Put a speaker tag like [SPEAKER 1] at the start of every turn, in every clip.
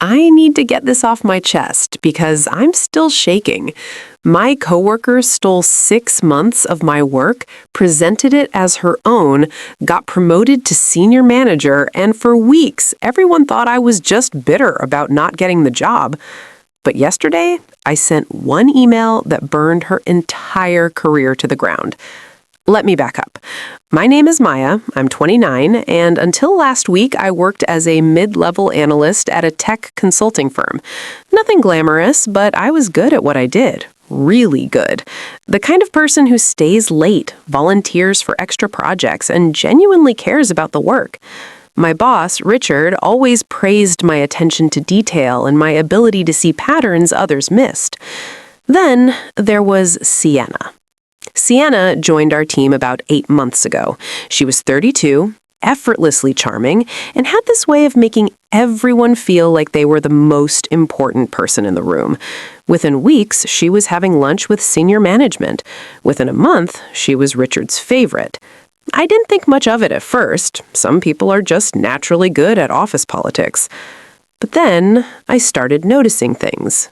[SPEAKER 1] I need to get this off my chest because I'm still shaking. My coworker stole 6 months of my work, presented it as her own, got promoted to senior manager, and for weeks, everyone thought I was just bitter about not getting the job. But yesterday, I sent one email that burned her entire career to the ground. Let me back up. My name is Maya, I'm 29, and until last week I worked as a mid-level analyst at a tech consulting firm. Nothing glamorous, but I was good at what I did. Really good. The kind of person who stays late, volunteers for extra projects, and genuinely cares about the work. My boss, Richard, always praised my attention to detail and my ability to see patterns others missed. Then there was Sienna. Sienna joined our team about 8 months ago. She was 32, effortlessly charming, and had this way of making everyone feel like they were the most important person in the room. Within weeks, she was having lunch with senior management. Within a month, she was Richard's favorite. I didn't think much of it at first. Some people are just naturally good at office politics. But then I started noticing things.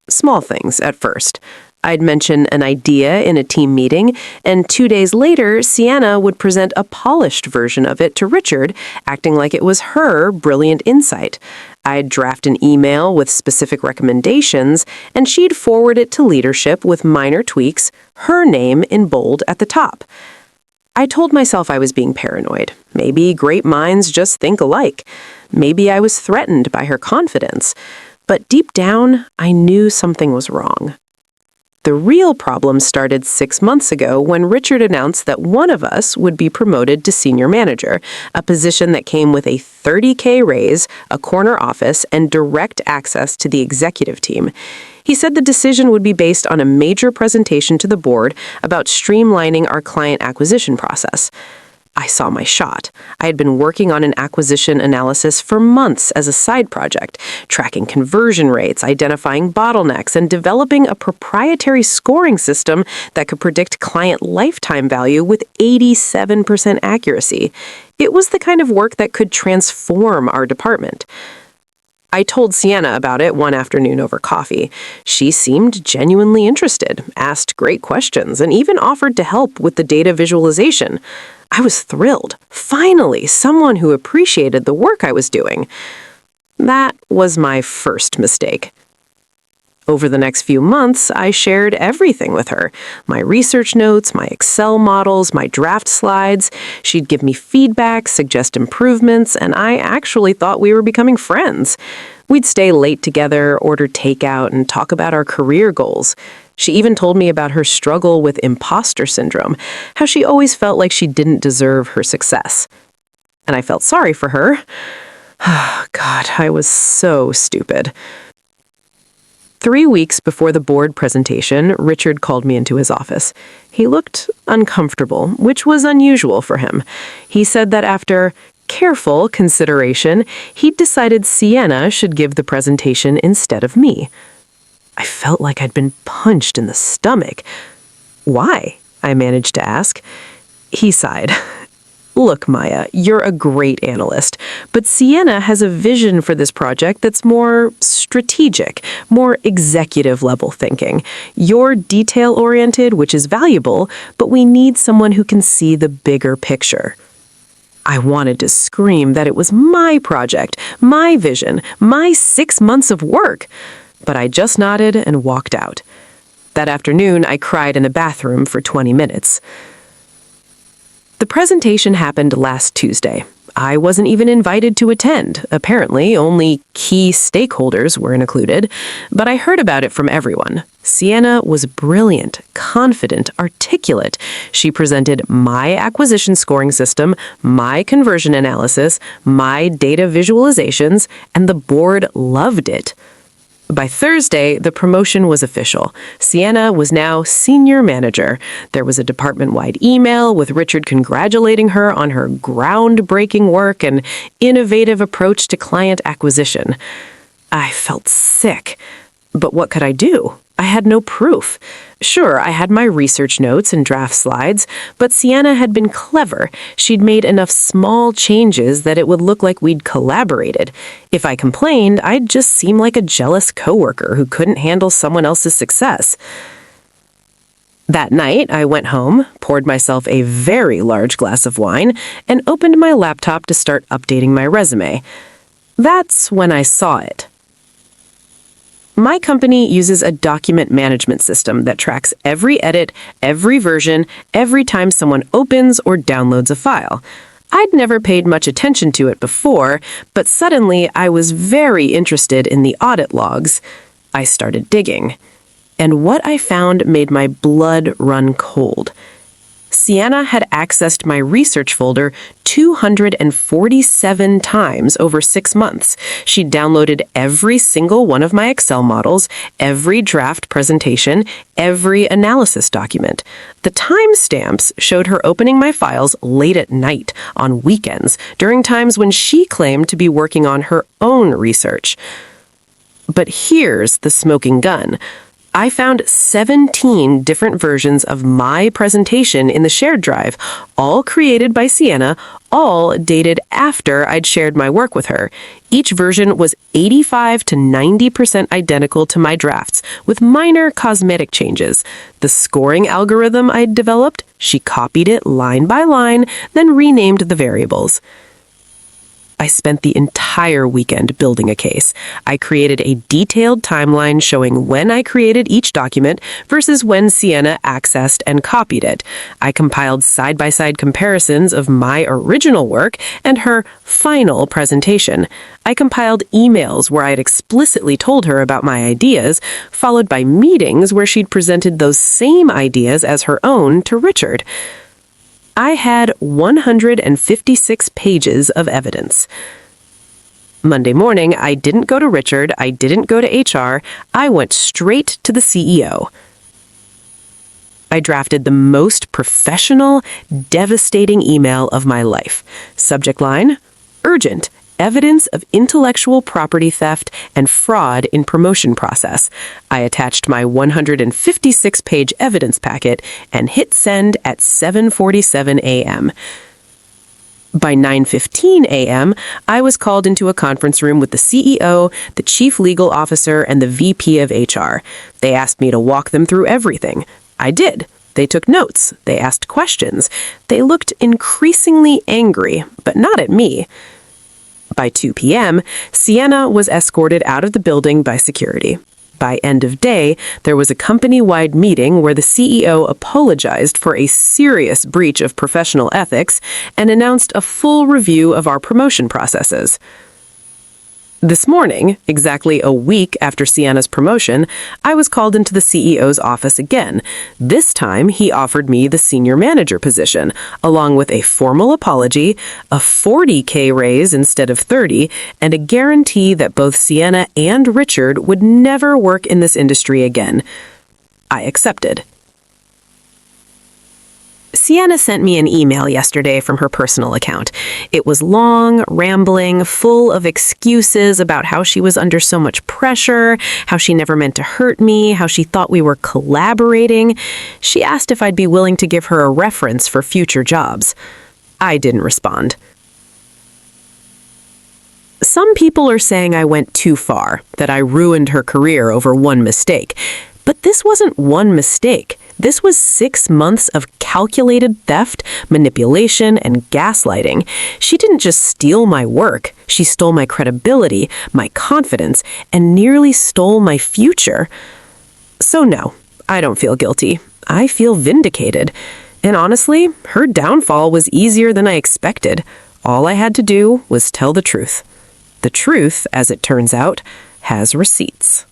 [SPEAKER 1] Small things at first. I'd mention an idea in a team meeting, and 2 days later, Sienna would present a polished version of it to Richard, acting like it was her brilliant insight. I'd draft an email with specific recommendations, and she'd forward it to leadership with minor tweaks, her name in bold at the top. I told myself I was being paranoid. Maybe great minds just think alike. Maybe I was threatened by her confidence. But deep down, I knew something was wrong. The real problem started 6 months ago when Richard announced that one of us would be promoted to senior manager, a position that came with a $30,000 raise, a corner office, and direct access to the executive team. He said the decision would be based on a major presentation to the board about streamlining our client acquisition process. I saw my shot. I had been working on an acquisition analysis for months as a side project, tracking conversion rates, identifying bottlenecks, and developing a proprietary scoring system that could predict client lifetime value with 87% accuracy. It was the kind of work that could transform our department. I told Sienna about it one afternoon over coffee. She seemed genuinely interested, asked great questions, and even offered to help with the data visualization. I was thrilled. Finally, someone who appreciated the work I was doing. That was my first mistake. Over the next few months, I shared everything with her. My research notes, my Excel models, my draft slides. She'd give me feedback, suggest improvements, and I actually thought we were becoming friends. We'd stay late together, order takeout, and talk about our career goals. She even told me about her struggle with imposter syndrome, how she always felt like she didn't deserve her success. And I felt sorry for her. God, I was so stupid. 3 weeks before the board presentation, Richard called me into his office. He looked uncomfortable, which was unusual for him. He said that after careful consideration, he'd decided Sienna should give the presentation instead of me. I felt like I'd been punched in the stomach. Why? I managed to ask. He sighed. Look, Maya, you're a great analyst, but Sienna has a vision for this project that's more strategic, more executive-level thinking. You're detail-oriented, which is valuable, but we need someone who can see the bigger picture. I wanted to scream that it was my project, my vision, my 6 months of work. But I just nodded and walked out. That afternoon, I cried in a bathroom for 20 minutes. The presentation happened last Tuesday. I wasn't even invited to attend. Apparently, only key stakeholders were included, but I heard about it from everyone. Sienna was brilliant, confident, articulate. She presented my acquisition scoring system, my conversion analysis, my data visualizations, and the board loved it. By Thursday, the promotion was official. Sienna was now senior manager. There was a department-wide email with Richard congratulating her on her groundbreaking work and innovative approach to client acquisition. I felt sick. But what could I do? I had no proof. Sure, I had my research notes and draft slides, but Sienna had been clever. She'd made enough small changes that it would look like we'd collaborated. If I complained, I'd just seem like a jealous coworker who couldn't handle someone else's success. That night, I went home, poured myself a very large glass of wine, and opened my laptop to start updating my resume. That's when I saw it. My company uses a document management system that tracks every edit, every version, every time someone opens or downloads a file. I'd never paid much attention to it before, but suddenly I was very interested in the audit logs. I started digging. And what I found made my blood run cold. Sienna had accessed my research folder 247 times over 6 months. She'd downloaded every single one of my Excel models, every draft presentation, every analysis document. The timestamps showed her opening my files late at night, on weekends, during times when she claimed to be working on her own research. But here's the smoking gun. I found 17 different versions of my presentation in the shared drive, all created by Sienna, all dated after I'd shared my work with her. Each version was 85 to 90% identical to my drafts, with minor cosmetic changes. The scoring algorithm I'd developed, she copied it line by line, then renamed the variables. I spent the entire weekend building a case. I created a detailed timeline showing when I created each document versus when Sienna accessed and copied it. I compiled side-by-side comparisons of my original work and her final presentation. I compiled emails where I'd explicitly told her about my ideas, followed by meetings where she'd presented those same ideas as her own to Richard. I had 156 pages of evidence. Monday morning, I didn't go to Richard, I didn't go to HR, I went straight to the CEO. I drafted the most professional, devastating email of my life. Subject line, urgent. Evidence of intellectual property theft and fraud in promotion process. I attached my 156-page evidence packet and hit send at 7:47 a.m. By 9:15 a.m., I was called into a conference room with the CEO, the chief legal officer, and the VP of HR. They asked me to walk them through everything. I did. They took notes. They asked questions. They looked increasingly angry, but not at me. By 2 p.m., Sienna was escorted out of the building by security. By end of day, there was a company-wide meeting where the CEO apologized for a serious breach of professional ethics and announced a full review of our promotion processes. This morning, exactly a week after Sienna's promotion, I was called into the CEO's office again. This time, he offered me the senior manager position, along with a formal apology, a $40K raise instead of $30, and a guarantee that both Sienna and Richard would never work in this industry again. I accepted. Sienna sent me an email yesterday from her personal account. It was long, rambling, full of excuses about how she was under so much pressure, how she never meant to hurt me, how she thought we were collaborating. She asked if I'd be willing to give her a reference for future jobs. I didn't respond. Some people are saying I went too far, that I ruined her career over one mistake. But this wasn't one mistake. This was 6 months of calculated theft, manipulation, and gaslighting. She didn't just steal my work. She stole my credibility, my confidence, and nearly stole my future. So no, I don't feel guilty. I feel vindicated. And honestly, her downfall was easier than I expected. All I had to do was tell the truth. The truth, as it turns out, has receipts.